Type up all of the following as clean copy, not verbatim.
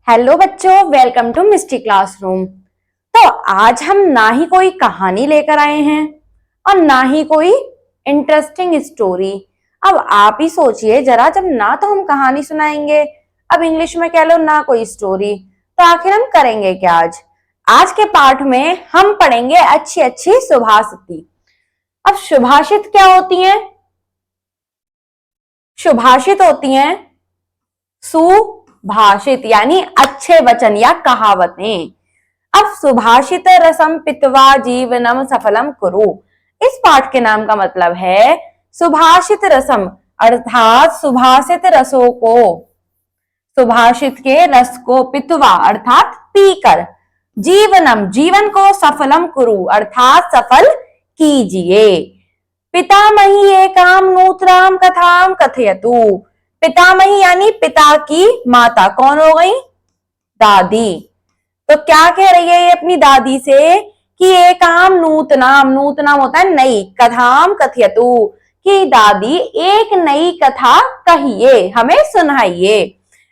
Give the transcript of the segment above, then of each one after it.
Hello बच्चों, welcome to Misty classroom. तो आज हम ना ही कोई कहानी लेकर आए हैं और ना ही कोई इंटरेस्टिंग स्टोरी। अब आप ही सोचिए जरा, जब ना तो हम कहानी सुनाएंगे, अब इंग्लिश में कह लो ना कोई स्टोरी, तो आखिर हम करेंगे क्या? आज के पाठ में हम पढ़ेंगे अच्छी अच्छी सुभाषित। अब सुभाषित क्या होती हैं? सुभाषित होती हैं सुभाषित यानी अच्छे वचन या कहावतें। अब सुभाषित रसम पित्वा जीवनम सफलम कुरु, इस पाठ के नाम का मतलब है सुभाषित रसम, अर्थात सुभाषित रसों को, सुभाषित के रस को पित्वा अर्थात पीकर, जीवनम जीवन को सफलम कुरु अर्थात सफल कीजिए। पितामही एकाम नूतनाम कथाम कथयतु, पितामही यानी पिता की माता, कौन हो गई? दादी। तो क्या कह रही है ये अपनी दादी से कि एकाम नूतनाम, नूतनाम होता है नई, कथाम कथयतु कि दादी एक नई कथा कहिए, हमें सुनाइए।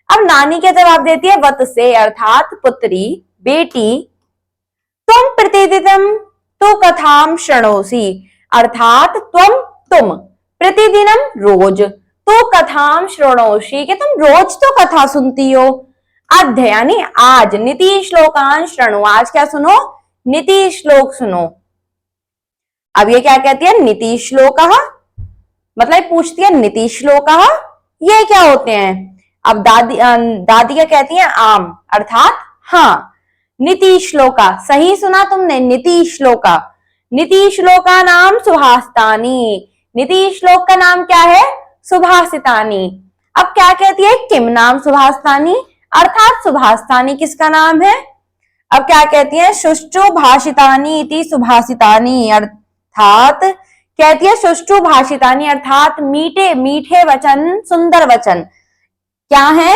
अब नानी क्या जवाब देती है? वत से अर्थात पुत्री, बेटी, तुम प्रतिदिनम तो कथाम शृणोसी अर्थात तुम प्रतिदिनम रोज, तो कथाम शृणोषि कि तुम रोज तो कथा सुनती हो। अद्य यानी आज, नीति श्लोकान शृणु, आज क्या सुनो? नीति श्लोक सुनो। अब ये क्या कहती है? नीति श्लोक, मतलब पूछती है नीति श्लोक, ये क्या होते हैं? अब दादी क्या कहती है? आम अर्थात हाँ। नीति श्लोका, सही सुना तुमने, नीति श्लोका। नीति श्लोका नाम सुभाषितानि, नीति श्लोक का नाम क्या है? सुभाषितानि। अब क्या कहती है? किम नाम सुभाषितानि, अर्थात सुभाषितानि किसका नाम है? अब क्या कहती है? सुष्ठु भाषितानि इति सुभाषितानि, अर्थात कहती है सुष्ठु भाषितानि अर्थात मीठे मीठे वचन, सुंदर वचन क्या है?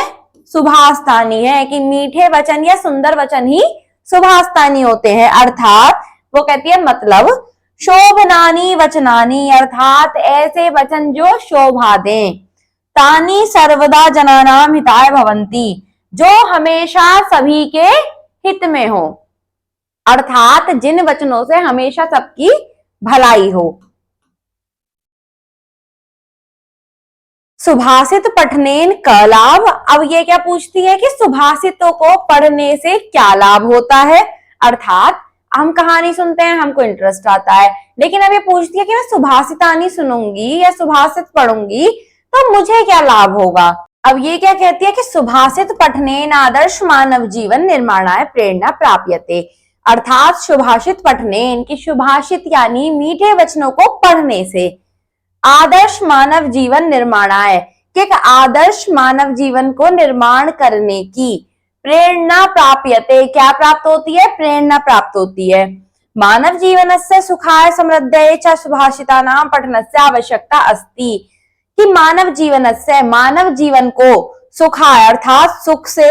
सुभाषितानि है, कि मीठे वचन या सुंदर वचन ही सुभाषितानि होते हैं। अर्थात वो कहती है मतलब शोभनानी वचनानी, अर्थात ऐसे वचन जो शोभा दें, तानी सर्वदा जनानाम हिताय भवंती, जो हमेशा सभी के हित में हो, अर्थात जिन वचनों से हमेशा सबकी भलाई हो। सुभाषित पठनेन का लाभ, अब ये क्या पूछती है कि सुभाषितों को पढ़ने से क्या लाभ होता है? अर्थात हम कहानी सुनते हैं, हमको इंटरेस्ट आता है, लेकिन अब ये पूछती है कि मैं सुभाषितानि सुनूंगी या सुभाषित पढ़ूंगी तो मुझे क्या लाभ होगा? अब ये क्या कहती है कि सुभाषित पठनेन आदर्श मानव जीवन निर्माणाय प्रेरणा प्राप्यते, अर्थात सुभाषित पठनेन की सुभाषित यानी मीठे वचनों को पढ़ने से आदर्श मानव जीवन निर्माणाय, कि आदर्श मानव जीवन को निर्माण करने की प्रेरणा प्राप्यते, क्या प्राप्त होती है? प्रेरणा प्राप्त होती है। मानव जीवनस्य सुखाय समृद्धये च सुभाषितानां पठनस्य आवश्यकता अस्ति, कि मानव जीवनस्य, मानव जीवन को सुखाय अर्थात सुख से,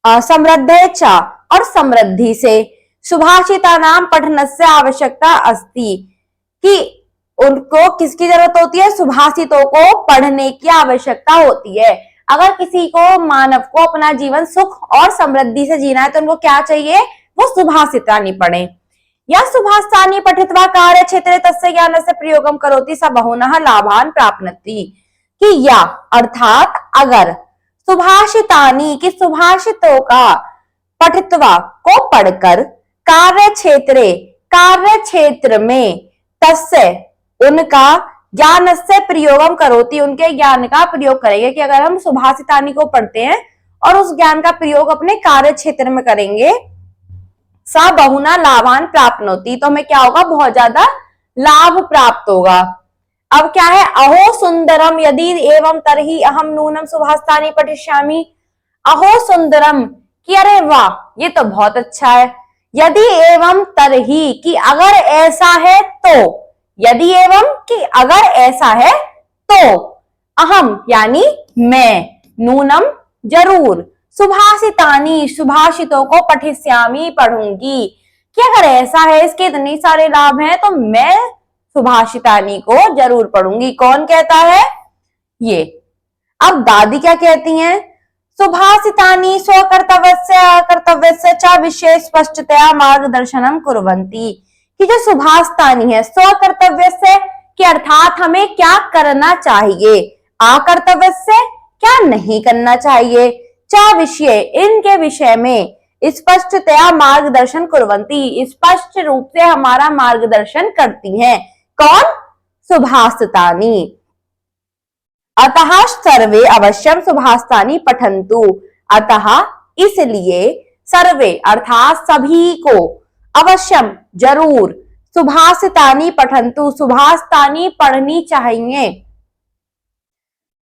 समृद्धये च और समृद्धि से, सुभाषितानां पठनस्य आवश्यकता अस्ति, कि उनको किसकी जरूरत होती है? सुभाषितों को पढ़ने की आवश्यकता होती है। अगर किसी को, मानव को अपना जीवन सुख और समृद्धि से जीना है तो उनको क्या चाहिए? वो सुभाषितानि पढ़े। या सुभाषितानि पठित्वा कार्य क्षेत्रे तस्य ज्ञानस्य प्रयोगम करोति स बहुनः लाभान प्राप्नोति, कि या अर्थात अगर सुभाषितानि की सुभाषितों का पठित्वा को पढ़कर कार्य क्षेत्र में तस्य उनका ज्ञान से प्रयोगम करोती, उनके ज्ञान का प्रयोग करेंगे, कि अगर हम सुभाषितानि को पढ़ते हैं और उस ज्ञान का प्रयोग अपने कार्य क्षेत्र में करेंगे, सा बहुना लाभान प्राप्नोति, तो हमें क्या होगा? बहुत ज्यादा लाभ प्राप्त होगा। अब क्या है? अहो सुंदरम यदि एवं तरही अहम नूनम सुभाषितानि पठिष्यामि, अहो सुंदरम कि अरे वाह ये तो बहुत अच्छा है, यदि एवं तरही कि अगर ऐसा है तो, यदि एवं कि अगर ऐसा है तो, अहम यानी मैं, नूनम जरूर, सुभाषितानि सुभाषितों को पठिष्यामि पढ़ूंगी, कि अगर ऐसा है, इसके इतने सारे लाभ हैं तो मैं सुभाषितानि को जरूर पढ़ूंगी। कौन कहता है? ये। अब दादी क्या कहती हैं? सुभाषितानि स्वकर्तव्यस्य अकर्तव्यस्य च विषये स्पष्टतया मार्गदर्शनम कुर्वन्ति। कि जो सुभाषितानि है स्वकर्तव्य से कि अर्थात हमें क्या करना चाहिए, अकर्तव्य से क्या नहीं करना चाहिए, च विषय इनके विषय में स्पष्टतया मार्गदर्शन कुर्वन्ति स्पष्ट रूप से हमारा मार्गदर्शन करती हैं। कौन? सुभाषितानि। अतः सर्वे अवश्यम सुभाषितानि पठन्तु। अतः इसलिए सर्वे अर्थात सभी को अवश्यम जरूर सुभाषितानि पठन्तु सुभाषितानि पढ़नी चाहिए।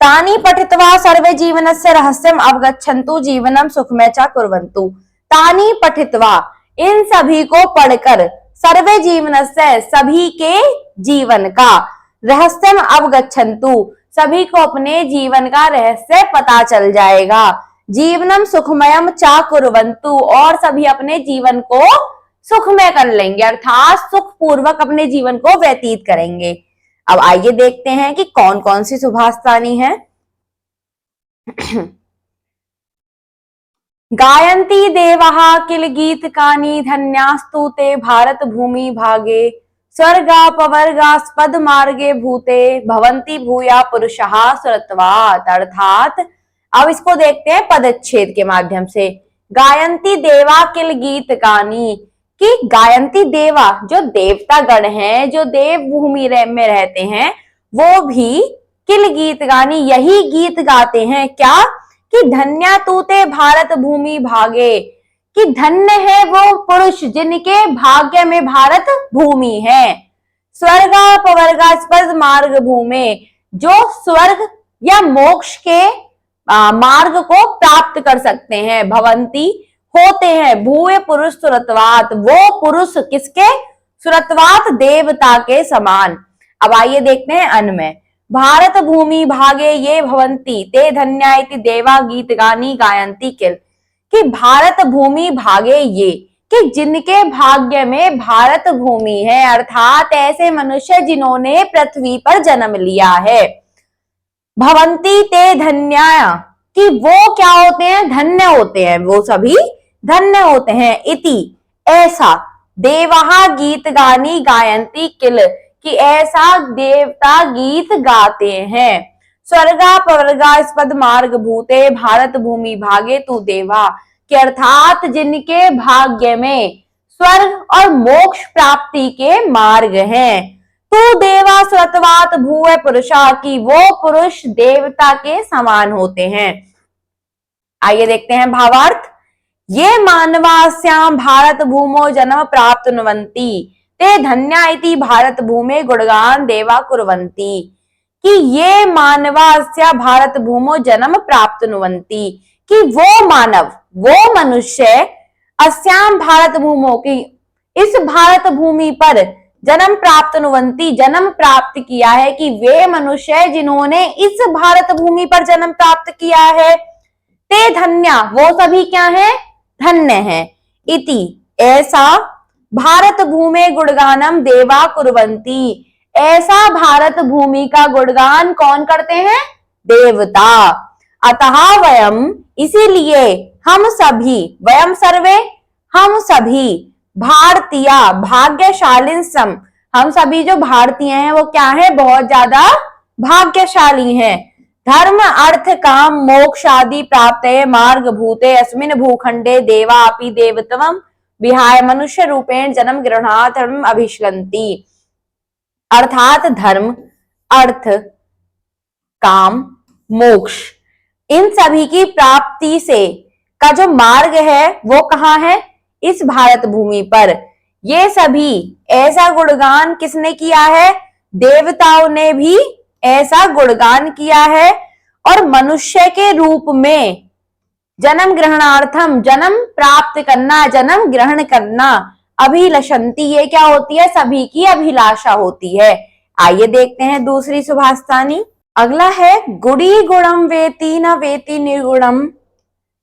तानि पठित्वा सर्वे जीवनस्य रहस्यम अवगच्छन्तु जीवनम सुखमय च कुर्वन्तु। तानि पठित्वा इन सभी को पढ़कर सर्वे जीवनस्य सभी के जीवन का रहस्यम अवगच्छन्तु सभी को अपने जीवन का रहस्य पता चल जाएगा। जीवनम सुखमयम च कुर्वन्तु और सभी अपने जीवन को सुखमय कर लेंगे अर्थात सुख पूर्वक अपने जीवन को व्यतीत करेंगे। अब आइए देखते हैं कि कौन कौन सी सुभाषितानि है। गायन्ति देवाः किल गीतकानि धन्यास्तु ते भारत भूमि भागे स्वर्गापवर्गास्पद मार्गे भूते भवन्ति भूया पुरुषः सुरत्वात्। अर्थात अब इसको देखते हैं पदच्छेद के माध्यम से। गायन्ति देवा किल गीतकानि कि गायन्ति देवा जो देवता गण हैं जो देव भूमि में रहते हैं वो भी किल गीतकानि यही गीत गाते हैं। क्या? कि धन्या तूते भारत भूमि भागे कि धन्य है वो पुरुष जिनके भाग्य में भारत भूमि है। स्वर्गापवर्गास्पद मार्ग भूमे जो स्वर्ग या मोक्ष के मार्ग को प्राप्त कर सकते हैं। भवंती होते हैं भूय पुरुष सुरत्वात वो पुरुष किसके? सुरत्वात देवता के समान। अब आइए देखते हैं अन्वय। भारत भूमि भागे ये भवंती ते धन्या इति देवा गीतगानी गायन्ति किल कि भारत भूमि भागे ये कि जिनके भाग्य में भारत भूमि है अर्थात ऐसे मनुष्य जिन्होंने पृथ्वी पर जन्म लिया है। भवंती ते धन्या कि वो क्या होते हैं? धन्य होते हैं वो सभी धन्य होते हैं। इति ऐसा देवाः गीतगानी गायन्ति किल कि ऐसा देवता गीत गाते हैं। स्वर्गापवर्गास्पद मार्ग भूते भारत भूमि भागे तू देवा कि अर्थात जिनके भाग्य में स्वर्ग और मोक्ष प्राप्ति के मार्ग हैं। तू देवा सुरत्वात भूय पुरुषा की वो पुरुष देवता के समान होते हैं। आइए देखते हैं भावार्थ। ये मानवास्याम भारत भूमो जन्म प्राप्तनुवन्ति ते धन्या इति भारत भूमे गुणगान देवा कुर्वन्ति कि ये मानवास्या भारत भूमो जन्म प्राप्तनुवन्ति कि वो मानव वो मनुष्य अस्याम भारत भूमो की इस भारत भूमि पर जन्म प्राप्तनुवन्ति जन्म प्राप्त किया है कि वे मनुष्य जिन्होंने इस भारत भूमि पर जन्म प्राप्त किया है। ते धन्या वो सभी क्या है? धन्य है। इति ऐसा भारत भूमे गुणगानम देवा कुर्वन्ति ऐसा भारत भूमि का गुणगान कौन करते हैं? देवता। अतः वयम इसीलिए हम सभी वयम सर्वे हम सभी भारतीय भाग्यशाली सम हम सभी जो भारतीय हैं वो क्या है? बहुत ज्यादा भाग्यशाली हैं। धर्म अर्थ काम मोक्ष आदि प्राप्त मार्ग भूते अस्मिन भूखंडे देवा अपि देवत्वम विहाय मनुष्य रूपेण जन्म गृह्णात अभिष्कन्ति। अर्थात धर्म अर्थ काम मोक्ष इन सभी की प्राप्ति से का जो मार्ग है वो कहाँ है? इस भारत भूमि पर। ये सभी ऐसा गुणगान किसने किया है? देवताओं ने भी ऐसा गुणगान किया है और मनुष्य के रूप में जन्म ग्रहणार्थम जन्म प्राप्त करना जन्म ग्रहण करना अभिलषंती ये क्या होती है? सभी की अभिलाषा होती है। आइए देखते हैं दूसरी सुभाषितानि। अगला है गुड़ी गुणम वेति न वेति निर्गुणम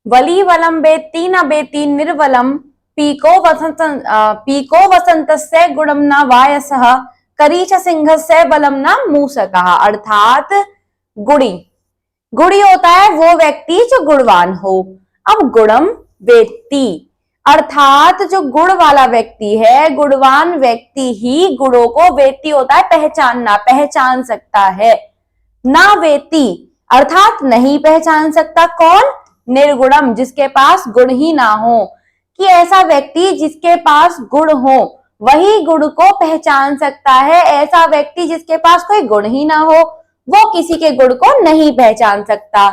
वली वलम वेति न वेति निर्वलम पीको वसंतस्य गुणम न वायसः करीच सिंहस्य बलम न मूसकः। अर्थात गुड़ी गुणी होता है वो व्यक्ति जो गुणवान हो। अब गुणम वेत्ति, अर्थात जो गुण वाला व्यक्ति है, गुणवान व्यक्ति ही गुणों को वेत्ति होता है पहचानना, पहचान सकता है। ना वेत्ति अर्थात नहीं पहचान सकता, कौन? निर्गुणम, जिसके पास गुण ही ना हो। कि ऐसा व्यक्ति जिसके पास गुण हो वही गुण को पहचान सकता है, ऐसा व्यक्ति जिसके पास कोई गुण ही ना हो वो किसी के गुण को नहीं पहचान सकता।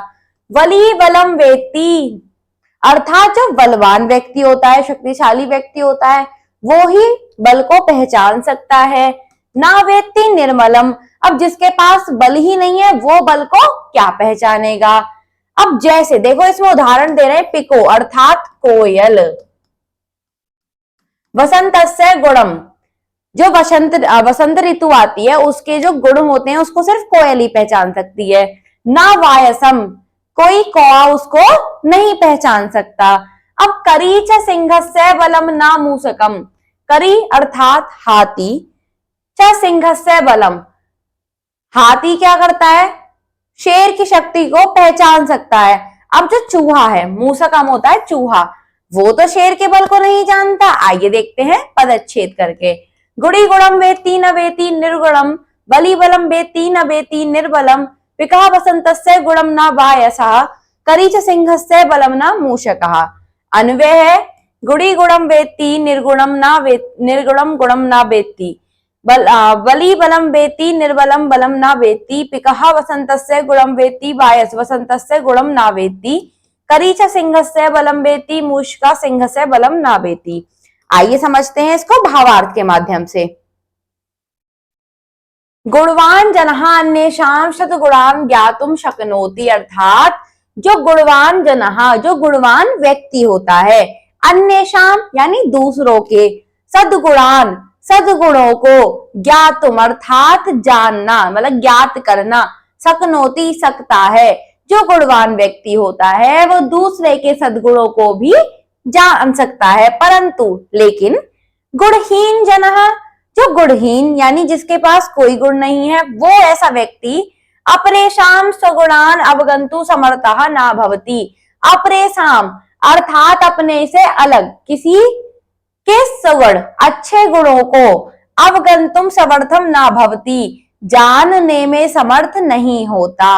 वली बलम वेत्ति, अर्थात जो बलवान व्यक्ति होता है, शक्तिशाली व्यक्ति होता है, वो ही बल को पहचान सकता है। ना वेत्ति निर्मलम, अब जिसके पास बल ही नहीं है वो बल को क्या पहचानेगा। अब जैसे देखो इसमें उदाहरण दे रहे हैं पिको अर्थात कोयल। वसंतस्य गुणम, जो वसंत ऋतु आती है उसके जो गुण होते हैं उसको सिर्फ कोयल ही पहचान सकती है। ना वायसम, कोई कौवा उसको नहीं पहचान सकता। अब करी च सिंहस्य बलम ना मूसकम, करी अर्थात हाथी, च सिंहस्य बलम, हाथी क्या करता है? शेर की शक्ति को पहचान सकता है। अब जो चूहा है, मूसकम होता है चूहा, वो तो शेर के बल को नहीं जानता। आइए देखते हैं पदच्छेद करके। गुड़ी गुणम वेत्ति न वेत्ति निर्गुणम, बलि बलम वेत्ति न वेत्ति निर्बलम, पिका वसंतस्य गुणम न वायसः, करी च सिंहस्य बलम न मूषकः। अन्वय है गुड़ी गुणम वेत्ति निर्गुणम न निर्गुणम गुणम न वेत्ति, बलि बलम वेत्ति निर्बलम बलम न वेत्ति, पिकः वसंतस्य गुणम वेत्ति वायस वसंतस्य गुणम न वेत्ति, करी च सिंहस्य बलम वेत्ति मूषका सिंहस्य बलम न वेत्ति। आइए समझते हैं इसको भावार्थ के माध्यम से। गुणवान जनः अन्येषां शतगुणान् ज्ञातुं शक्नोति, अर्थात जो गुणवान जनः, जो गुणवान व्यक्ति होता है, अन्येषां यानी दूसरों के, सद्गुणान सद्गुणों को, ज्ञातुम अर्थात जानना मतलब ज्ञात करना, शक्नोति सकता है, जो गुणवान व्यक्ति होता है वो दूसरे के सद्गुणों को भी जान सकता है। परंतु लेकिन गुणहीन जनः, जो गुणहीन यानी जिसके पास कोई गुण नहीं है, वो ऐसा व्यक्ति अपरेषाम स्वगुणान अवगंतु समर्थः न भवति, अपरेषाम अर्थात अपने से अलग किसी के सगुण अच्छे गुणों को अवगंतुम समर्थम ना भवति, जानने में समर्थ नहीं होता।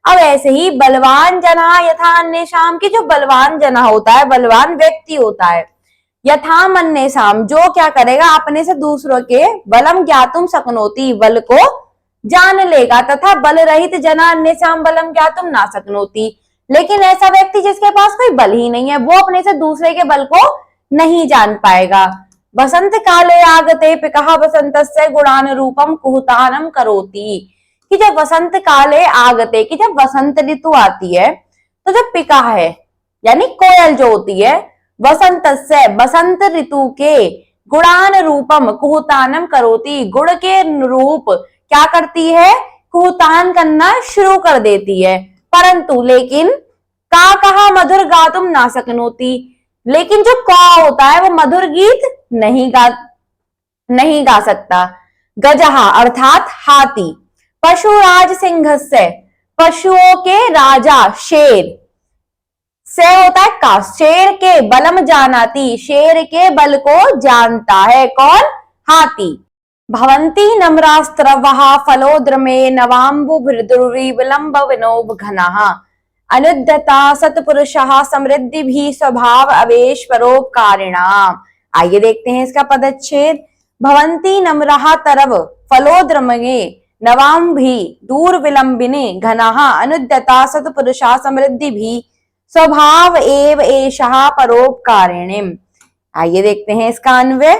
अब ऐसे ही बलवान जना यथा अन्येषाम, की जो बलवान जना होता है, बलवान व्यक्ति होता है, यथा अन्येषाम जो क्या करेगा अपने से दूसरों के बलम ज्ञातुम शक्नोति, बल को जान लेगा, तथा बल रहित जना अन्येषाम बलम ज्ञातुम ना शक्नोति, लेकिन ऐसा व्यक्ति जिसके पास कोई बल ही नहीं है वो अपने से दूसरे के बल को नहीं जान पाएगा। बसंत काले आगते पिकः वसंतस्य गुणान रूपम कुहतानम करोति, कि जब वसंत काले आगते, कि जब वसंत ऋतु आती है तो जो पिका है यानी कोयल जो होती है, वसंतस्य बसंत ऋतु के गुणान रूपम कुहतानम करोति, गुण के रूप क्या करती है? कुहतान करना शुरू कर देती है। परंतु लेकिन का कहा मधुर गातुम ना शक्नोति, लेकिन जो का होता है वो मधुर गीत नहीं गा सकता। गजहा अर्थात हाथी, पशुराज सिंहस्य, पशुओं के राजा शेर, से होता है का, शेर के बलम जानाति, शेर के बल को जानता है कौन? हाथी। भवंती नम्रास्त्रवः फलोद्रमे नवाम्बुभिर्दुर्विलम्ब विनोब घनः, अनुद्धता सत्पुरुषः समृद्धिभिः स्वभाव अवेश परोपकारिणाम्। आइए देखते हैं इसका पदच्छेद। भवंती नम्रः तरव फलोद्रमे नवाम्भि दूर विलंबिने घनः, अनुद्धता सत्पुरुषः समृद्धिभिः स्वभाव एव एषः परोपकारिणीम्। आइए देखते हैं इसका अन्वय।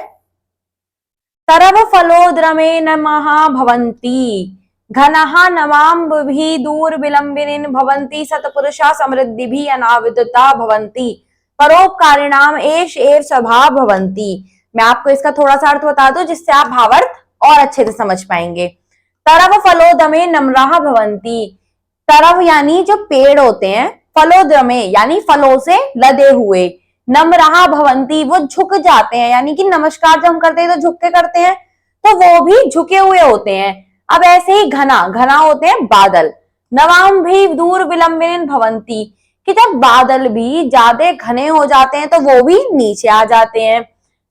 तरव फलोद्रमे नमः भवंती, घनः नवाम्भि दूर विलंबिनीन भवंती, सत्पुरुषा समृद्धिभिः अनाविदता भवंती, परोपकारिणाम एष एव स्वभाव भवंती। मैं आपको इसका थोड़ा सा अर्थ बता दूं जिससे आप भावार्थ और अच्छे से समझ पाएंगे। तरव फलोदमे नम्राः भवंती, तरव यानी जो पेड़ होते हैं, फलोद्रमे यानी फलों से लदे हुए, नम्राः भवंती वो झुक जाते हैं, यानी कि नमस्कार जब हम करते हैं तो झुक के करते हैं, तो वो भी झुके हुए होते हैं। अब ऐसे ही घना, घना होते हैं बादल, नवाम भी दूर विलंबिन भवंती, कि जब बादल भी ज्यादा घने हो जाते हैं तो वो भी नीचे आ जाते हैं।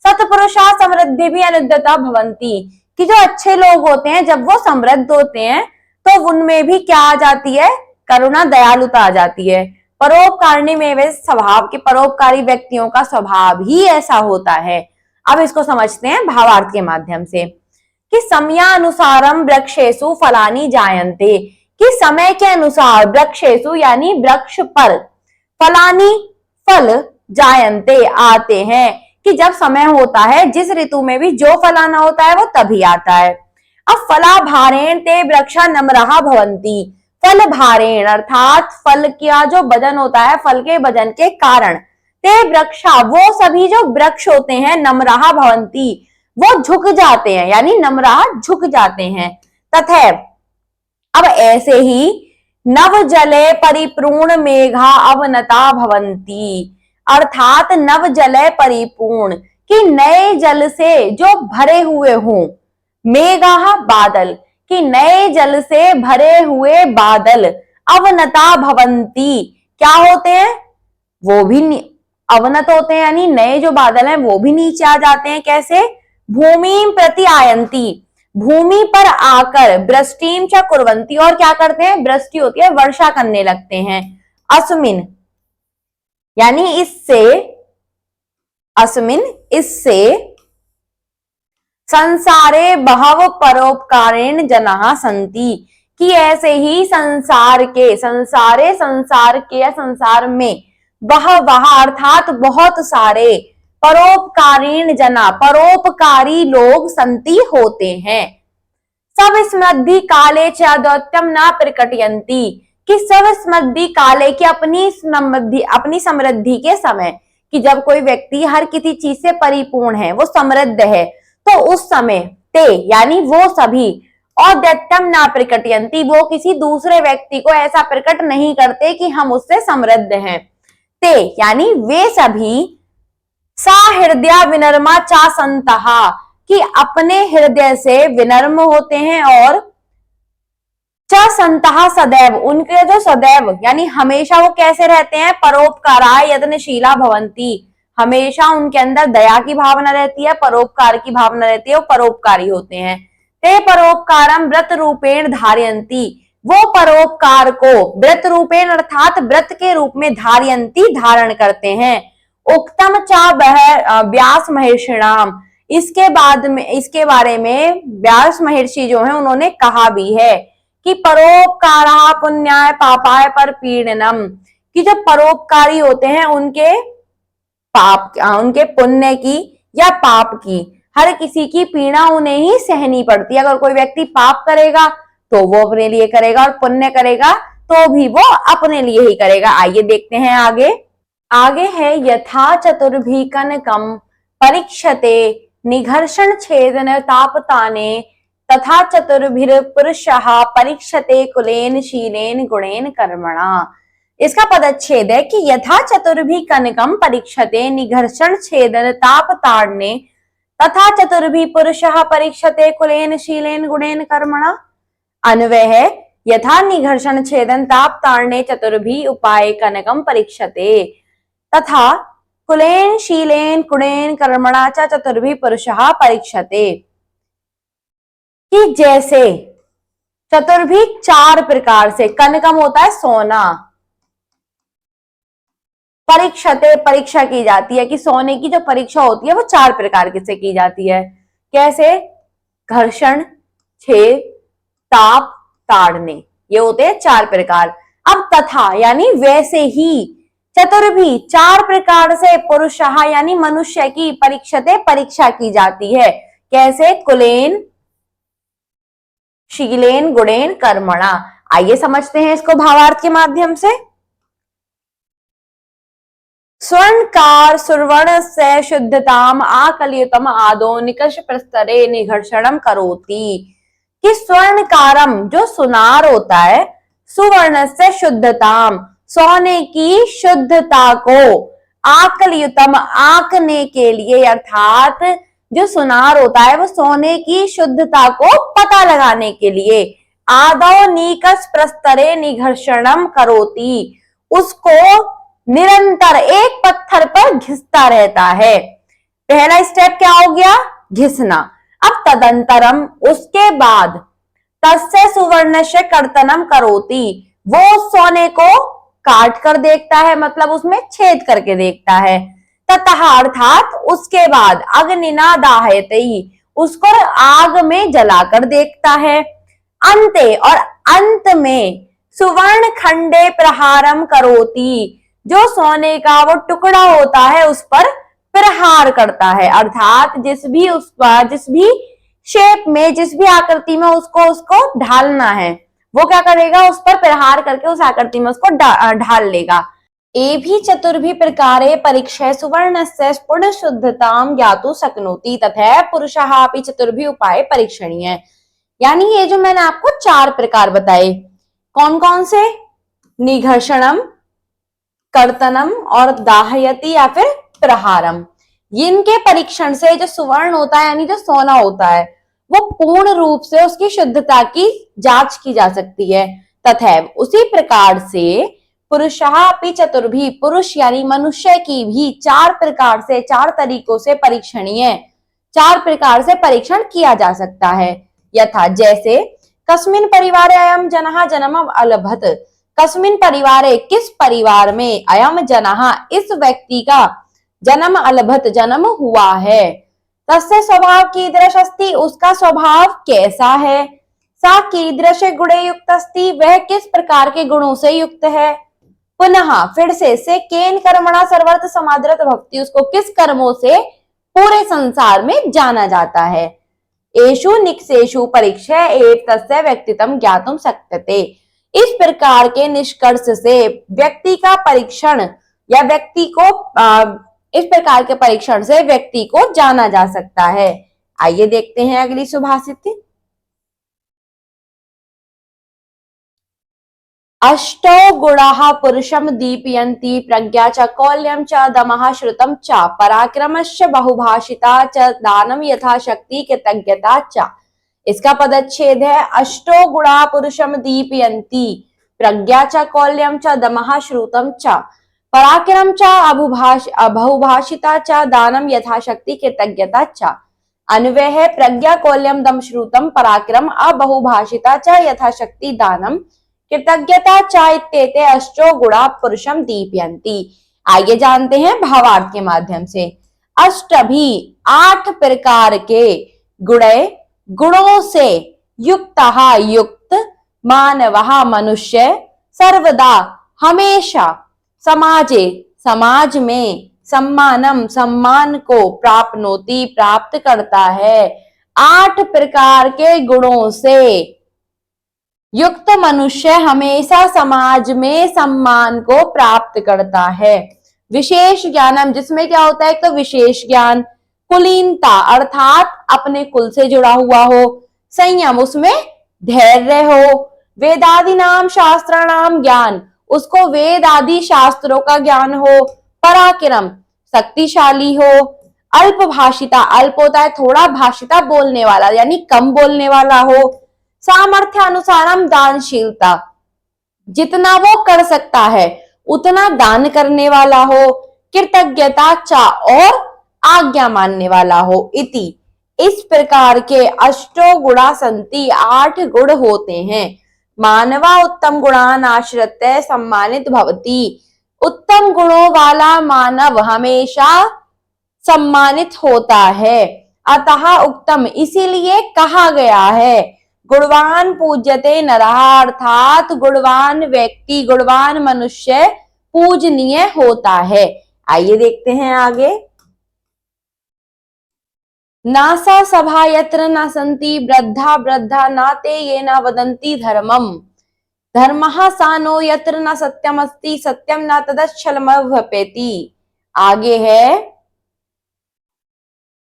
सत्पुरुषा समृद्धि भी अनुद्यता भवंती, कि जो अच्छे लोग होते हैं जब वो समृद्ध होते हैं तो उनमें भी क्या आ जाती है, करुणा दयालुता आ जाती है। परोपकारिणी में वे स्वभाव के परोपकारी व्यक्तियों का स्वभाव ही ऐसा होता है। अब इसको समझते हैं भावार्थ के माध्यम से कि समयानुसारम वृक्षेषु फलानि जायन्ते, कि समय के अनुसार वृक्षेषु यानी वृक्ष पर फलानि फल जायन्ते आते हैं, कि जब समय होता है जिस ऋतु में भी जो फल आना होता है वो तभी आता है। अब फला भारेण ते वृक्षा नम्रहा भवंती, फल भारेण अर्थात फल का जो वजन होता है, फल के वजन के कारण, ते वृक्षा वो सभी जो वृक्ष होते हैं, नम्रहा भवंती वो झुक जाते हैं, यानी नम्रहा झुक जाते हैं। तथा अब ऐसे ही नव जले परिपूर्ण मेघा अवनता भवंती, अर्थात नव जले परिपूर्ण, कि नए जल से जो भरे हुए हों, मेघा बादल, कि नए जल से भरे हुए बादल अवनता भवंती क्या होते हैं, वो भी अवनत होते हैं, यानी नए जो बादल हैं वो भी नीचे आ जाते हैं। कैसे, भूमि प्रति आयंती, भूमि पर आकर, वृष्टिम च कुर्वंती, और क्या करते हैं, वृष्टि होती है, वर्षा करने लगते हैं। अस्मिन यानी इससे, अस्मिन इससे, संसारे बहव परोपकारेण जनाः संति, कि ऐसे ही संसार के, संसारे संसार के या संसार में, बहवः अर्थात बहुत सारे, परोपकारीण जना परोपकारी लोग, संति होते हैं। सब समृद्धि काले च दौत्यम न प्रकटयन्ति, कि सब समृद्धि काले की अपनी समृद्धि के समय, कि जब कोई व्यक्ति हर किसी चीज से परिपूर्ण है, वो समृद्ध है, तो उस समय ते यानी वो सभी, और दैत्यम ना प्रकटयंती वो किसी दूसरे व्यक्ति को ऐसा प्रकट नहीं करते कि हम उससे समृद्ध हैं। ते यानी वे सभी, सा हृदय विनर्मा चा संतहा, कि अपने हृदय से विनर्म होते हैं, और च संतहा सदैव, उनके जो सदैव यानी हमेशा वो कैसे रहते हैं, परोपकारा यत्नशीला भवंती, हमेशा उनके अंदर दया की भावना रहती है, परोपकार की भावना रहती है, वो परोपकारी होते हैं। ते परोपकारम व्रत रूपेण धारयंती, वो परोपकार को व्रत रूपेण अर्थात व्रत के रूप में धारयंती धारण करते हैं। उक्तम चा व्यास महर्षिणाम, इसके बाद में, इसके बारे में व्यास महर्षि जो है उन्होंने कहा भी है कि परोपकारा पुण्याय पापाय पर पीड़नम, कि जो परोपकारी होते हैं उनके पाप, उनके पुण्य की या पाप की, हर किसी की पीड़ा उन्हें ही सहनी पड़ती है। अगर कोई व्यक्ति पाप करेगा तो वो अपने लिए करेगा, और पुण्य करेगा तो भी वो अपने लिए ही करेगा। आइए देखते हैं आगे। आगे है यथा चतुर्भी कनकम परीक्षते निघर्षण छेदन तापताने, तथा चतुर्भिर पुरुषः परीक्षते कुलेन शीलेन गुणेन कर्मणा। इसका पदच्छेद है कि यथा चतुर्भी कनकम परीक्षते निघर्षण छेदन तापताड़ने, तथा चतुर्भी पुरुषः परीक्षते कुलेन शीलेन गुणेन कर्मणा। अन्वय है यथा निघर्षण छेदन ताप ताड़ने चतुर्भी उपाय कनकम परीक्षते, तथा कुलेन शीलेन गुणेन कर्मणा च चतुर्भी पुरुषः परीक्षते, कि जैसे चतुर्भी चार प्रकार से, कनकम होता है सोना, परीक्षते परीक्षा की जाती है, कि सोने की जो परीक्षा होती है वो चार प्रकार से की जाती है। कैसे, घर्षण, छेद, ताप, ताड़ने, ये होते हैं चार प्रकार। अब तथा यानी वैसे ही, चतुर्भी चार प्रकार से, पुरुषः यानी मनुष्य की, परीक्षते परीक्षा की जाती है। कैसे, कुलेन शीलेन गुणेन कर्मणा। आइए समझते हैं इसको भावार्थ के माध्यम से। स्वर्णकार सुवर्ण से शुद्धताम आकलयुतम आदो निकष प्रस्तरे निघर्षणम करोति, कि स्वर्णकारम जो सुनार होता है, सुवर्ण से शुद्धताम सोने की शुद्धता को, आकलयुतम आंकने के लिए, अर्थात जो सुनार होता है वो सोने की शुद्धता को पता लगाने के लिए, आदौ नीकस प्रस्तरे निघर्षणम करोति, उसको निरंतर एक पत्थर पर घिसता रहता है। पहला स्टेप क्या हो गया, घिसना। अब तदंतरम, उसके बाद तस्य सुवर्णस्य कर्तनम करोति, वो सोने को काट कर देखता है, मतलब उसमें छेद करके देखता है। ततः अर्थात उसके बाद अग्निना दाहयति, उसको आग में जलाकर देखता है। अंते, और अंत में सुवर्ण खंडे प्रहारम करोति, जो सोने का वो टुकड़ा होता है उस पर प्रहार करता है, अर्थात जिस भी शेप में, जिस भी आकृति में उसको ढालना है, वो क्या करेगा, उस पर प्रहार करके उस आकृति में उसको ढाल लेगा। ए भी चतुर्भि प्रकारे परीक्षे सुवर्णस्य पुनः शुद्धताम ज्ञातु शक्नोति तथा पुरुषः अपि चतुर्भि उपाय परीक्षणीय। यानी ये जो मैंने आपको 4 प्रकार बताए, कौन कौन से, निघर्षणम, कर्तनम और दाहयति या फिर प्रहारम, इनके परीक्षण से जो सुवर्ण होता है यानी जो सोना होता है वो पूर्ण रूप से उसकी शुद्धता की जांच की जा सकती है। तथा उसी प्रकार से पुरुषः अपि चतुर्भि, पुरुष यानी मनुष्य की भी 4 प्रकार से, 4 तरीकों से परीक्षणीय, 4 प्रकार से परीक्षण किया जा सकता है। यथा, जैसे कस्मिन् परिवारे अयम जनः जन्मम् अलभत, कस्मिन् परिवारे, किस परिवार में, अयम जनः, इस व्यक्ति का, जन्म अलभत, जन्म हुआ है, तस्य स्वभाव कीदृश अस्ति, उसका स्वभाव कैसा है, सा कीदृश गुणे युक्त अस्ति, वह किस प्रकार के गुणों से युक्त है। पुनः फिर से केन कर्मणा सर्वर्थ समादरत भक्ति, उसको किस कर्मों से पूरे संसार में जाना जाता है। एषु निकषेषु परीक्षा एव तस्य व्यक्तित्वं ज्ञातुं शक्यते, इस प्रकार के निष्कर्ष से व्यक्ति का परीक्षण या व्यक्ति को इस प्रकार के परीक्षण से व्यक्ति को जाना जा सकता है। आइए देखते हैं अगली सुभाषित। अष्टौ गुणाः पुरुषम दीपयन्ति प्रज्ञा च कौल्यं च दमः श्रुतं च पराक्रमश्च बहुभाषिता च दानं यथाशक्ति कृतज्ञता च। इसका पदच्छेद है, अष्टौ गुणाः पुरुषम दीपयन्ति प्रज्ञा च कौल्यं च दमः श्रुतं च पराक्रम च बहुभाषिता च दानं यथाशक्ति कृतज्ञता च। अन्वय है, प्रज्ञा कौल्यम दम श्रुतम पराक्रम अबहुभाषिता च यथाशक्ति दानम कृतज्ञता च इत्येते अष्टो गुणा पुरुषम दीपयन्ति। आइए जानते हैं भावार्थ के माध्यम से। अष्टभी 8 प्रकार के गुणों से युक्त मानवः मनुष्य सर्वदा हमेशा समाज में सम्मान को प्राप्त करता है। 8 प्रकार के गुणों से युक्त मनुष्य हमेशा समाज में सम्मान को प्राप्त करता है। विशेष ज्ञानम, जिसमें क्या होता है, तो विशेष ज्ञान, कुलीनता अर्थात अपने कुल से जुड़ा हुआ हो, संयम उसमें धैर्य हो, वेदादि नाम शास्त्राणाम ज्ञान, उसको वेद आदि शास्त्रों का ज्ञान हो, पराक्रम शक्तिशाली हो, अल्प भाषिता, अल्प होता है थोड़ा, भाषिता बोलने वाला यानी कम बोलने वाला हो, सामर्थ्य अनुसारम दानशीलता, जितना वो कर सकता है उतना दान करने वाला हो, कृतज्ञता चा और आज्ञा मानने वाला हो। इति, इस प्रकार के अष्टो गुणा संति 8 गुण होते हैं। मानवा उत्तम गुणान आश्रित्य सम्मानित भवति, उत्तम गुणों वाला मानव हमेशा सम्मानित होता है। अतः उत्तम, इसीलिए कहा गया है, गुणवान पूज्यते नरः, अर्थात गुणवान व्यक्ति, गुणवान मनुष्य पूजनीय होता है। आइए देखते हैं आगे। नासा सभा यत्र न सन्ति वृद्धा नाते ये न वदन्ति धर्मम, धर्मः सानो यत्र न सत्यमस्ति सत्यम न तदच्छलमभ्यपेति। आगे है,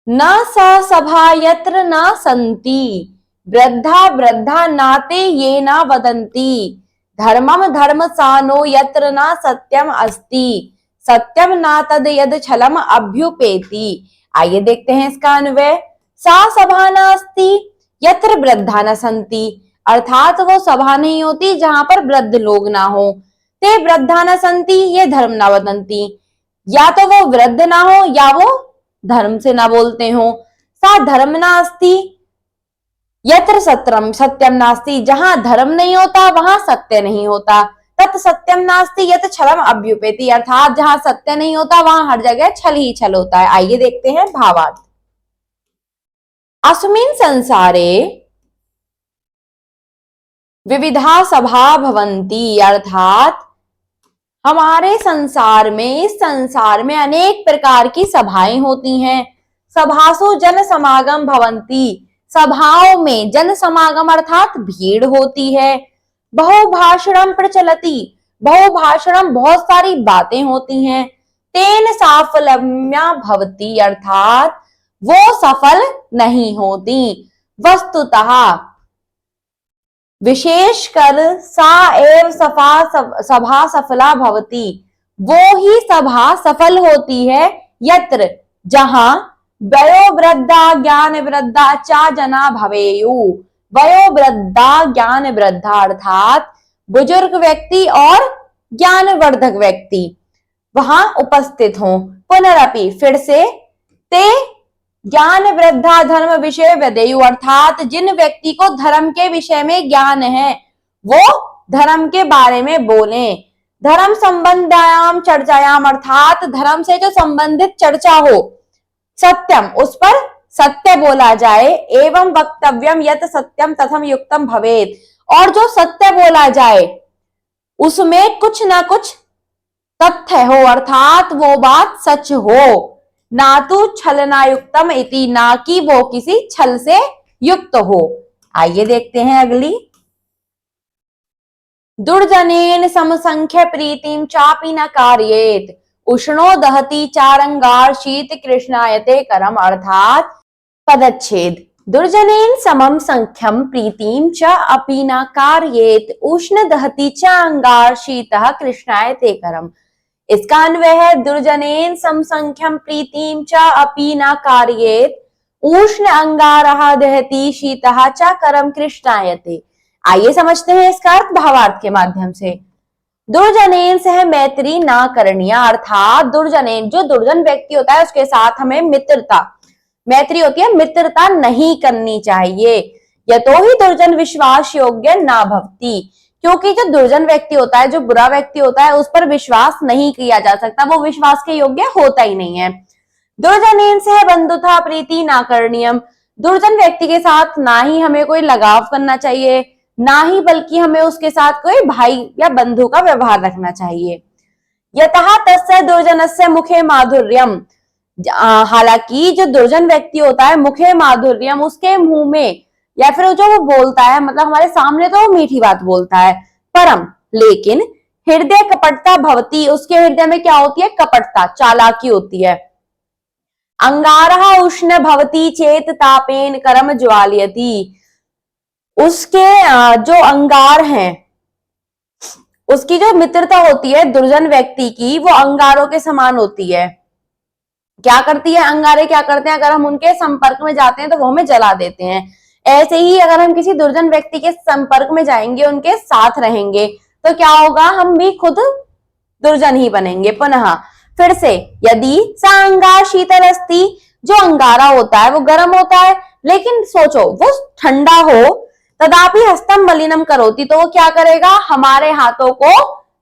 न सा सभा यत्र न सन्ति वृद्धा नाते ये न वदन्ति धर्मम धर्म सानो यत्र न सत्यम अस्ति सत्यम न तद यद छलम अभ्युपेति। आइए देखते हैं इसका अन्वय। सा सभा न अस्ति यत्र वृद्धा न सन्ति, अर्थात वो सभा नहीं होती जहां पर वृद्ध लोग ना हो। ते वृद्धा न संति, ये धर्म न वदंती, या तो वो वृद्ध ना हो या वो धर्म से ना बोलते हो। सा धर्म नास्ति यत्र सत्रम सत्यम नास्ति, जहां धर्म नहीं होता वहां सत्य नहीं होता। तत् सत्यम नास्ति यत छलम अभ्युपेति, अर्थात जहां सत्य नहीं होता वहां हर जगह छल ही छल होता है। आइए देखते हैं भावार्थ। अस्मिन् संसारे विविधा सभा भवन्ति, अर्थात हमारे संसार में, इस संसार में अनेक प्रकार की सभाएं होती हैं। सभासु जन समागम भवन्ति, सभाओं में जन समागम अर्थात भीड़ होती है। बहुभाषणम प्रचलति, बहुभाषणम बहुत सारी बातें होती हैं। तेन साफल्यम भवति, अर्थात वो सफल नहीं होती। वस्तुतः विशेषकर सा एव सभा सफला भवति, वो ही सभा सफल होती है। यत्र, जहां वयोवृद्धा ज्ञान वृद्धा चा जना भवेयु, वयोवृद्धा ज्ञान वृद्धा अर्थात बुजुर्ग व्यक्ति और ज्ञानवर्धक व्यक्ति वहां उपस्थित हों। पुनरपि, फिर से, ते ज्ञान वृद्धा धर्म विषय वेदेयु, अर्थात जिन व्यक्ति को धर्म के विषय में ज्ञान है वो धर्म के बारे में बोले। धर्म संबंधायाम चर्चायाम, अर्थात धर्म से जो संबंधित चर्चा हो। सत्यम, उस पर सत्य बोला जाए। एवं वक्तव्यम यत सत्यम तथम युक्तम भवेत, और जो सत्य बोला जाए उसमें कुछ ना कुछ तथ्य हो, अर्थात वो बात सच हो। ना तो छलना युक्तम इति, ना कि वो किसी छल से युक्त हो। आइए देखते हैं अगली। दुर्जनेन समसंख्य प्रीतिम चापि न कार्येत, उष्णो दहति चारंगार शीत कृष्णायते करम, अर्थात पदच्छेद। दुर्जनेन समम संख्यम प्रीतिम च अपि न कार्येत, उष्ण दहति च अंगार शीतः कृष्णायते करम। इसका अन्वय है दुर्जनेन समसंख्यम प्रीतिम च अपि न कार्येत, उष्ण अंगारः दहति शीतः च करम कृष्णायते। आइए समझते हैं इसका अर्थ भावार्थ के माध्यम से। दुर्जनेन सह मैत्री ना करणीया, अर्थात दुर्जनेन, जो दुर्जन व्यक्ति होता है उसके साथ हमें मित्रता, मैत्री होती है, मित्रता नहीं करनी चाहिए। यतो ही दुर्जन विश्वास योग्य ना भवति, क्योंकि जो दुर्जन व्यक्ति होता है, जो बुरा व्यक्ति होता है, उस पर विश्वास नहीं किया जा सकता, वो विश्वास के योग्य होता ही नहीं है। दुर्जनेन सह बंधुता प्रीति ना करणीयम, दुर्जन व्यक्ति के साथ ना ही हमें कोई लगाव करना चाहिए, ना ही बल्कि हमें उसके साथ कोई भाई या बंधु का व्यवहार रखना चाहिए। यतः तस्य दुर्जनस्य मुखे माधुर्यम, हालांकि जो दुर्जन व्यक्ति होता है, मुखे माधुर्यम, उसके मुंह में या फिर जो वो बोलता है, मतलब हमारे सामने तो वो मीठी बात बोलता है, परम, लेकिन हृदय कपटता भवती, उसके हृदय में क्या होती है? कपटता, चालाकी होती है। अंगारः उष्ण भवती चेत तापेन करम ज्वालयति, उसके जो अंगार हैं, उसकी जो मित्रता होती है दुर्जन व्यक्ति की, वो अंगारों के समान होती है। क्या करती है? अंगारे क्या करते हैं? अगर हम उनके संपर्क में जाते हैं तो वो हमें जला देते हैं। ऐसे ही अगर हम किसी दुर्जन व्यक्ति के संपर्क में जाएंगे, उनके साथ रहेंगे, तो क्या होगा? हम भी खुद दुर्जन ही बनेंगे। पुनः फिर से, यदि सा अंगार शीतल अस्ति, जो अंगारा होता है वो गर्म होता है, लेकिन सोचो वो ठंडा हो, तदापि हस्तम मलिनम करोति, तो वो क्या करेगा? हमारे हाथों को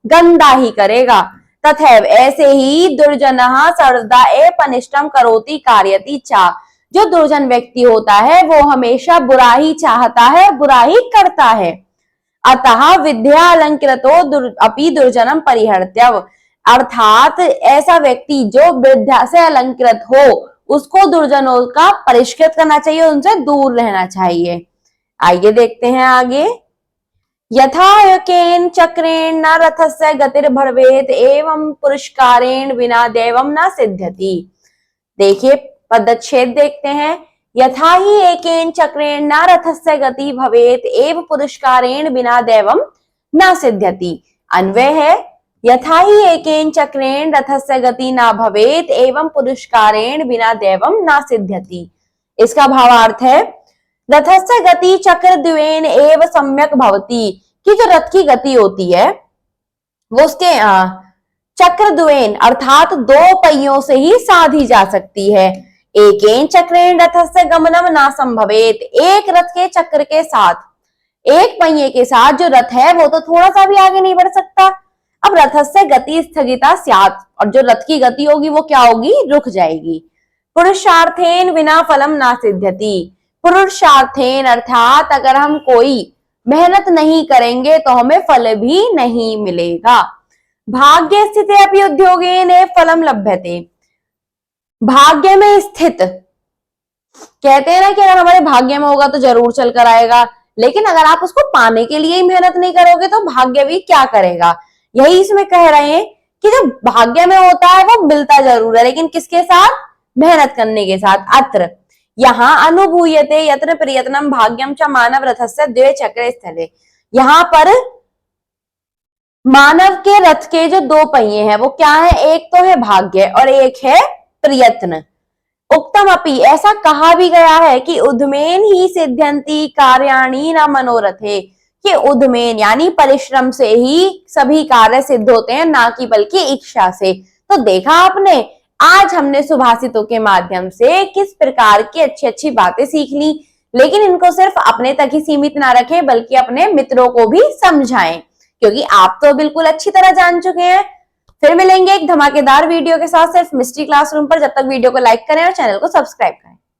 गंदा ही करेगा। तथैव, ऐसे ही दुर्जनः सर्वदा अपनिष्टम करोति कार्यति चा, जो दुर्जन व्यक्ति होता है वो हमेशा बुरा ही चाहता है, बुरा ही करता है। अतः विद्या अलंकृतो अपि दुर्जनम परिहर्त्यव, अर्थात ऐसा व्यक्ति जो विद्या से अलंकृत हो, उसको दुर्जनों का परिष्कृत करना चाहिए, उनसे दूर रहना चाहिए। आइए देखते हैं आगे। यथा केन चक्रेण न रथस्य गतिर्भवेत् एवं पुरस्कारेण विना दैवम न सिद्ध्यति। देखिए पदच्छेद देखते हैं। यथा ही एकेन चक्रेण न रथस्य गति भवेत् एवं पुरस्कारेण बिना दैवम न सिद्ध्यति। अन्वय है, यथा ही एकेन चक्रेण रथस्य गति न भवेत् एवं पुरस्कारेण बिना दैवम न सिद्ध्यति। इसका भावार्थ है, रथस्य गति चक्र द्वयेन एव सम्यक भवति, कि जो रथ की गति होती है वो उसके चक्र द्वयेन अर्थात दो पहियों से ही साधी जा सकती है। एकेन चक्रेण रथस्य गमनम ना संभवेत, एक रथ के चक्र के साथ, एक पहिए के साथ जो रथ है वो तो थोड़ा सा भी आगे नहीं बढ़ सकता। अब रथस्य गति स्थगिता स्यात्, और जो रथ की गति होगी वो क्या होगी, रुक जाएगी। पुरुषार्थेन बिना फलम ना सिद्ध्यति, पुरुषार्थेन अर्थात अगर हम कोई मेहनत नहीं करेंगे तो हमें फल भी नहीं मिलेगा। भाग्य स्थिते अपि उद्योगेन फलम लभ्यते, भाग्य में स्थित, कहते हैं ना कि अगर हमारे भाग्य में होगा तो जरूर चल कर आएगा, लेकिन अगर आप उसको पाने के लिए ही मेहनत नहीं करोगे तो भाग्य भी क्या करेगा। यही इसमें कह रहे हैं कि जो भाग्य में होता है वो मिलता जरूर है, लेकिन किसके साथ, मेहनत करने के साथ। अत्र यहाँ अनुभूयते यत्र प्रयत्नम भाग्यम च मानव रथस्य द्वे चक्र स्थले, यहाँ पर मानव के रथ के जो दो पहिए हैं वो क्या है, एक तो है भाग्य और एक है प्रयत्न। उक्तम अपि, ऐसा कहा भी गया है कि उद्मेन ही सिद्ध्यंति कार्याणि न मनोरथे, कि उद्मेन यानी परिश्रम से ही सभी कार्य सिद्ध होते हैं, ना कि बल्कि इच्छा से। तो देखा आपने, आज हमने सुभाषितों के माध्यम से किस प्रकार की अच्छी अच्छी बातें सीख ली, लेकिन इनको सिर्फ अपने तक ही सीमित ना रखें बल्कि अपने मित्रों को भी समझाएं, क्योंकि आप तो बिल्कुल अच्छी तरह जान चुके हैं। फिर मिलेंगे एक धमाकेदार वीडियो के साथ सिर्फ मिस्ट्री क्लासरूम पर। जब तक वीडियो को लाइक करें और चैनल को सब्सक्राइब करें।